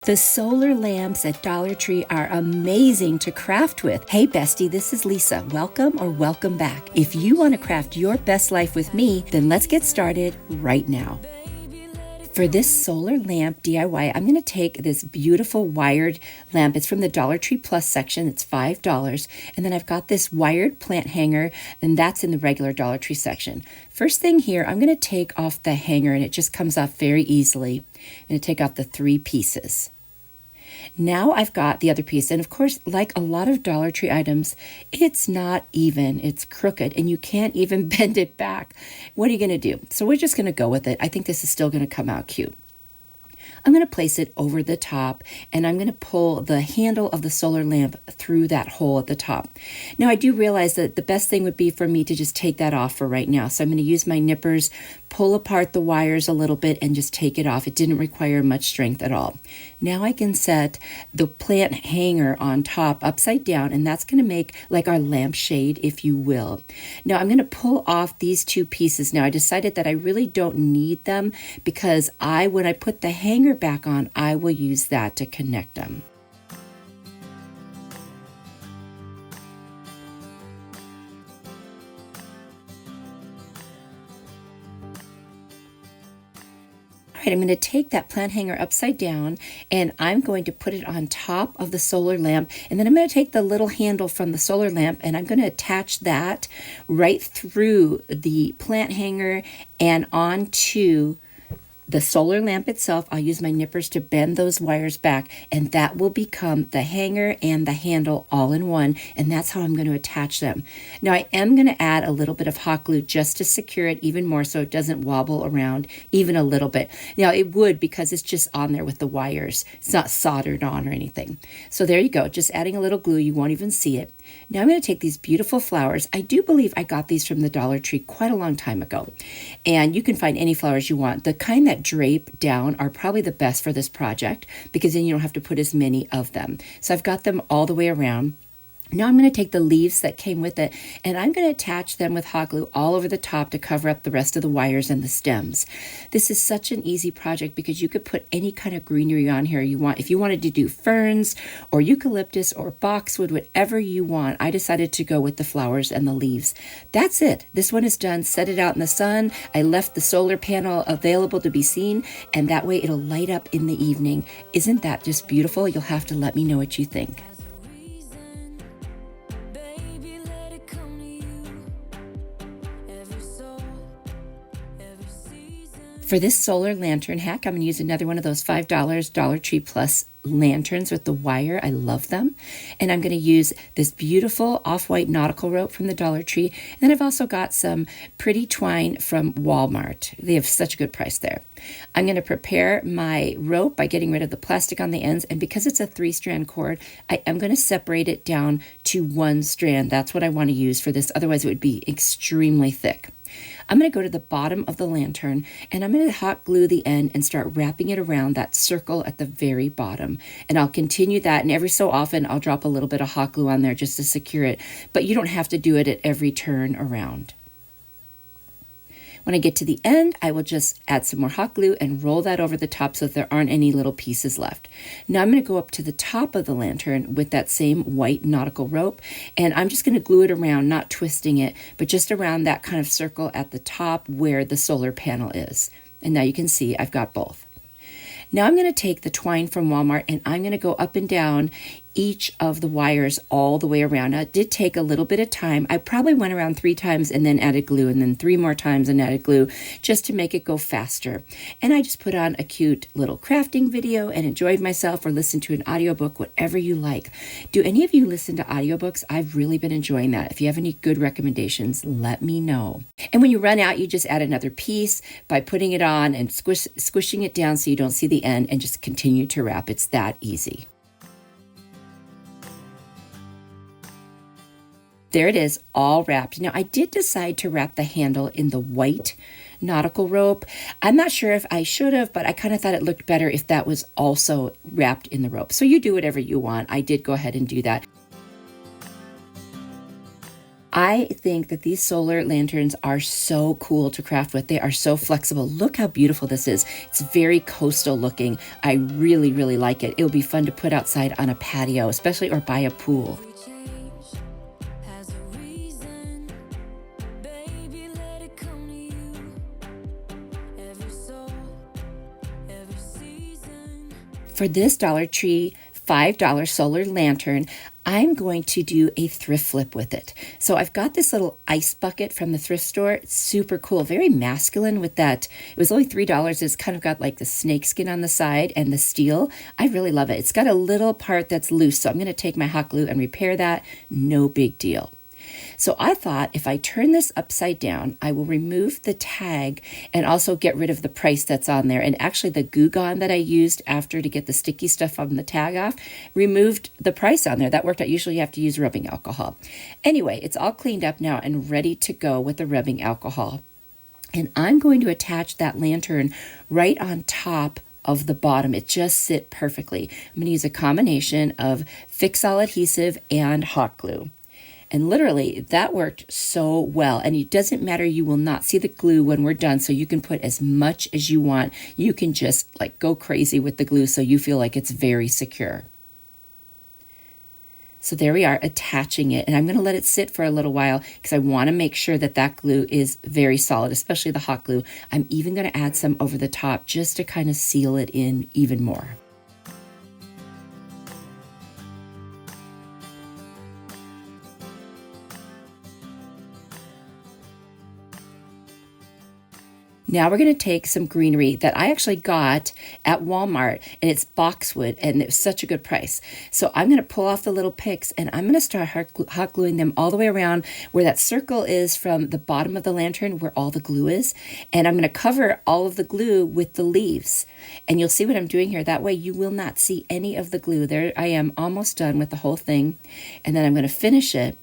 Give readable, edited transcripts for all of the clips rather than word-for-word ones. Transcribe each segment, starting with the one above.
The solar lamps at Dollar Tree are amazing to craft with. Hey Bestie, this is Lisa. Welcome or welcome back. If you want to craft your best life with me, then let's get started right now. For this solar lamp DIY, I'm going to take this beautiful wired lamp. It's from the Dollar Tree Plus section. It's $5. And then I've got this wired plant hanger, and that's in the regular Dollar Tree section. First thing here, I'm going to take off the hanger, and it just comes off very easily. I'm going to take off the 3 pieces. Now I've got the other piece, and of course, like a lot of Dollar Tree items, it's not even, it's crooked, and you can't even bend it back. What are you going to do? So we're just going to go with it. I think this is still going to come out cute. I'm going to place it over the top, and I'm going to pull the handle of the solar lamp through that hole at the top. Now, I do realize that the best thing would be for me to just take that off for right now. So I'm going to use my nippers, pull apart the wires a little bit, and just take it off. It didn't require much strength at all. Now I can set the plant hanger on top upside down, and that's going to make like our lampshade, if you will. Now I'm going to pull off these 2 pieces. Now I decided that I really don't need them because when I put the hanger back on, I will use that to connect them. All right, I'm going to take that plant hanger upside down, and I'm going to put it on top of the solar lamp, and then I'm going to take the little handle from the solar lamp, and I'm going to attach that right through the plant hanger and onto the solar lamp itself. I'll use my nippers to bend those wires back, and that will become the hanger and the handle all in one, and that's how I'm going to attach them. Now I am going to add a little bit of hot glue just to secure it even more so it doesn't wobble around even a little bit. Now it would, because it's just on there with the wires. It's not soldered on or anything. So there you go, just adding a little glue. You won't even see it. Now I'm going to take these beautiful flowers. I do believe I got these from the Dollar Tree quite a long time ago. And you can find any flowers you want. The kind that drape down are probably the best for this project because then you don't have to put as many of them. So I've got them all the way around. Now I'm going to take the leaves that came with it, and I'm going to attach them with hot glue all over the top to cover up the rest of the wires and the stems. This is such an easy project because you could put any kind of greenery on here you want. If you wanted to do ferns or eucalyptus or boxwood, whatever you want, I decided to go with the flowers and the leaves. That's it. This one is done. Set it out in the sun. I left the solar panel available to be seen, and that way it'll light up in the evening. Isn't that just beautiful? You'll have to let me know what you think. For this solar lantern hack, I'm going to use another one of those $5 Dollar Tree Plus lanterns with the wire. I love them. And I'm going to use this beautiful off-white nautical rope from the Dollar Tree. And then I've also got some pretty twine from Walmart. They have such a good price there. I'm going to prepare my rope by getting rid of the plastic on the ends. And because it's a 3-strand cord, I am going to separate it down to 1 strand. That's what I want to use for this. Otherwise, it would be extremely thick. I'm going to go to the bottom of the lantern, and I'm going to hot glue the end and start wrapping it around that circle at the very bottom. And I'll continue that, and every so often I'll drop a little bit of hot glue on there just to secure it, but you don't have to do it at every turn around. When I get to the end, I will just add some more hot glue and roll that over the top so that there aren't any little pieces left. Now I'm going to go up to the top of the lantern with that same white nautical rope, and I'm just going to glue it around, not twisting it, but just around that kind of circle at the top where the solar panel is. And now you can see I've got both. Now I'm going to take the twine from Walmart, and I'm going to go up and down each of the wires all the way around. Now, it did take a little bit of time. I probably went around 3 times and then added glue, and then 3 more times and added glue just to make it go faster. And I just put on a cute little crafting video and enjoyed myself, or listened to an audiobook, whatever you like. Do any of you listen to audiobooks? I've really been enjoying that. If you have any good recommendations, let me know. And when you run out, you just add another piece by putting it on and squishing it down so you don't see the end, and just continue to wrap. It's that easy. There it is, all wrapped. Now, I did decide to wrap the handle in the white nautical rope. I'm not sure if I should have, but I kind of thought it looked better if that was also wrapped in the rope. So you do whatever you want. I did go ahead and do that. I think that these solar lanterns are so cool to craft with. They are so flexible. Look how beautiful this is. It's very coastal looking. I really, really like it. It will be fun to put outside on a patio, especially or by a pool. For this Dollar Tree $5 solar lantern, I'm going to do a thrift flip with it. So I've got this little ice bucket from the thrift store. It's super cool, very masculine with that. It was only $3. It's kind of got like the snakeskin on the side and the steel. I really love it. It's got a little part that's loose, so I'm going to take my hot glue and repair that. No big deal. So I thought if I turn this upside down, I will remove the tag and also get rid of the price that's on there. And actually the Goo Gone that I used after to get the sticky stuff on the tag off removed the price on there. That worked out. Usually you have to use rubbing alcohol. Anyway, it's all cleaned up now and ready to go with the rubbing alcohol. And I'm going to attach that lantern right on top of the bottom. It just sit perfectly. I'm going to use a combination of Fix-All adhesive and hot glue. And literally, that worked so well. And it doesn't matter, you will not see the glue when we're done, so you can put as much as you want. You can just like go crazy with the glue so you feel like it's very secure. So there we are, attaching it. And I'm going to let it sit for a little while because I want to make sure that that glue is very solid, especially the hot glue. I'm even going to add some over the top just to kind of seal it in even more. Now we're going to take some greenery that I actually got at Walmart, and it's boxwood, and it was such a good price. So I'm going to pull off the little pics, and I'm going to start hot gluing them all the way around where that circle is from the bottom of the lantern where all the glue is. And I'm going to cover all of the glue with the leaves. And you'll see what I'm doing here. That way you will not see any of the glue. There I am, almost done with the whole thing. And then I'm going to finish it.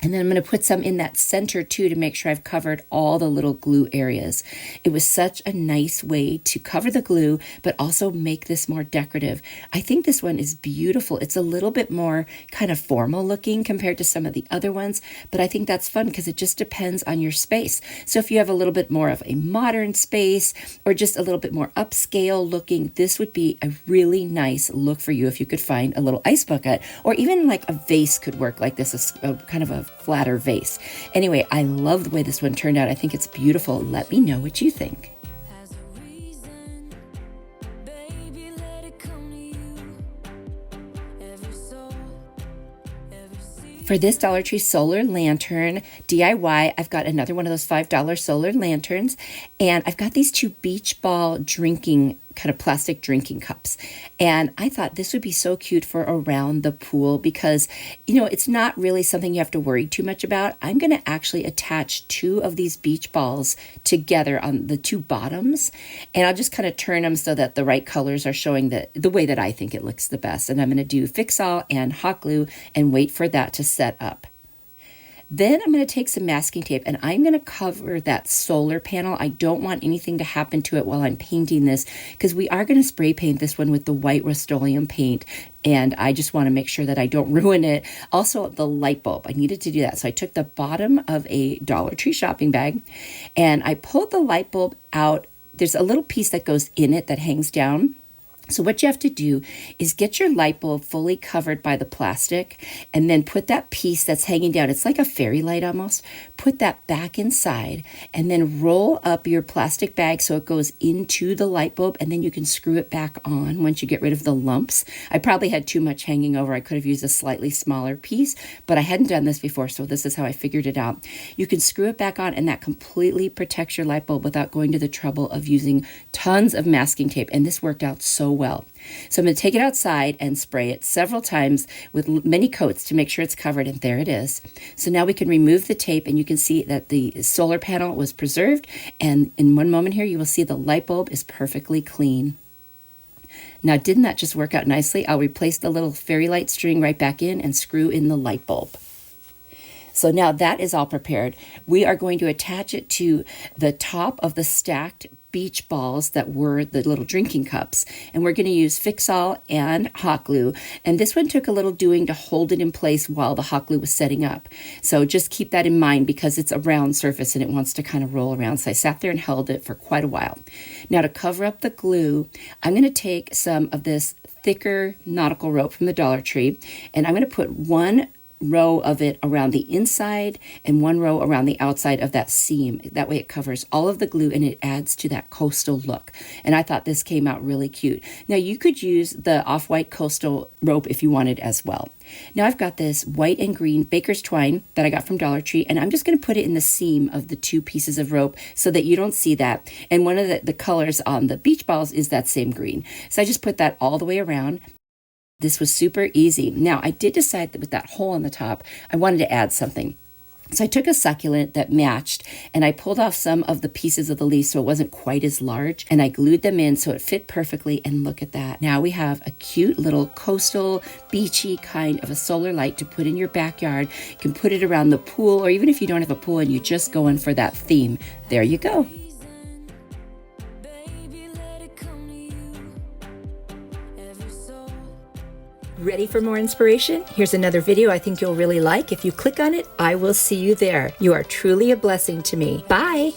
And then I'm going to put some in that center too to make sure I've covered all the little glue areas. It was such a nice way to cover the glue, but also make this more decorative. I think this one is beautiful. It's a little bit more kind of formal looking compared to some of the other ones, but I think that's fun because it just depends on your space. So if you have a little bit more of a modern space or just a little bit more upscale looking, this would be a really nice look for you if you could find a little ice bucket, or even like a vase could work like this, a kind of a flatter vase. Anyway, I love the way this one turned out. I think it's beautiful. Let me know what you think. For this Dollar Tree solar lantern DIY, I've got another one of those $5 solar lanterns, and I've got these two beach ball drinking kind of plastic drinking cups. And I thought this would be so cute for around the pool because, you know, it's not really something you have to worry too much about. I'm going to actually attach two of these beach balls together on the two bottoms, and I'll just kind of turn them so that the right colors are showing the way that I think it looks the best. And I'm going to do Fix-All and hot glue and wait for that to set up. Then I'm going to take some masking tape and I'm going to cover that solar panel. I don't want anything to happen to it while I'm painting this because we are going to spray paint this one with the white Rust-Oleum paint, and I just want to make sure that I don't ruin it. Also, the light bulb, I needed to do that. So I took the bottom of a Dollar Tree shopping bag and I pulled the light bulb out. There's a little piece that goes in it that hangs down. So what you have to do is get your light bulb fully covered by the plastic and then put that piece that's hanging down, it's like a fairy light almost, put that back inside and then roll up your plastic bag so it goes into the light bulb, and then you can screw it back on once you get rid of the lumps. I probably had too much hanging over. I could have used a slightly smaller piece, but I hadn't done this before, so this is how I figured it out. You can screw it back on and that completely protects your light bulb without going to the trouble of using tons of masking tape, and this worked out so well. So I'm going to take it outside and spray it several times with many coats to make sure it's covered, and there it is. So now we can remove the tape and you can see that the solar panel was preserved, and in one moment here you will see the light bulb is perfectly clean. Now, didn't that just work out nicely? I'll replace the little fairy light string right back in and screw in the light bulb. So now that is all prepared. We are going to attach it to the top of the stacked beach balls that were the little drinking cups. And we're going to use Fix-All and hot glue. And this one took a little doing to hold it in place while the hot glue was setting up. So just keep that in mind because it's a round surface and it wants to kind of roll around. So I sat there and held it for quite a while. Now to cover up the glue, I'm going to take some of this thicker nautical rope from the Dollar Tree, and I'm going to put one row of it around the inside and one row around the outside of that seam. That way it covers all of the glue and it adds to that coastal look. And I thought this came out really cute. Now you could use the off-white coastal rope if you wanted as well. Now I've got this white and green baker's twine that I got from Dollar Tree, and I'm just going to put it in the seam of the two pieces of rope so that you don't see that. And one of the colors on the beach balls is that same green. So I just put that all the way around. This was super easy. Now, I did decide that with that hole on the top, I wanted to add something. So I took a succulent that matched, and I pulled off some of the pieces of the leaf so it wasn't quite as large, and I glued them in so it fit perfectly, and look at that. Now we have a cute little coastal, beachy kind of a solar light to put in your backyard. You can put it around the pool, or even if you don't have a pool and you just go in for that theme, there you go. Ready for more inspiration? Here's another video I think you'll really like. If you click on it, I will see you there. You are truly a blessing to me. Bye!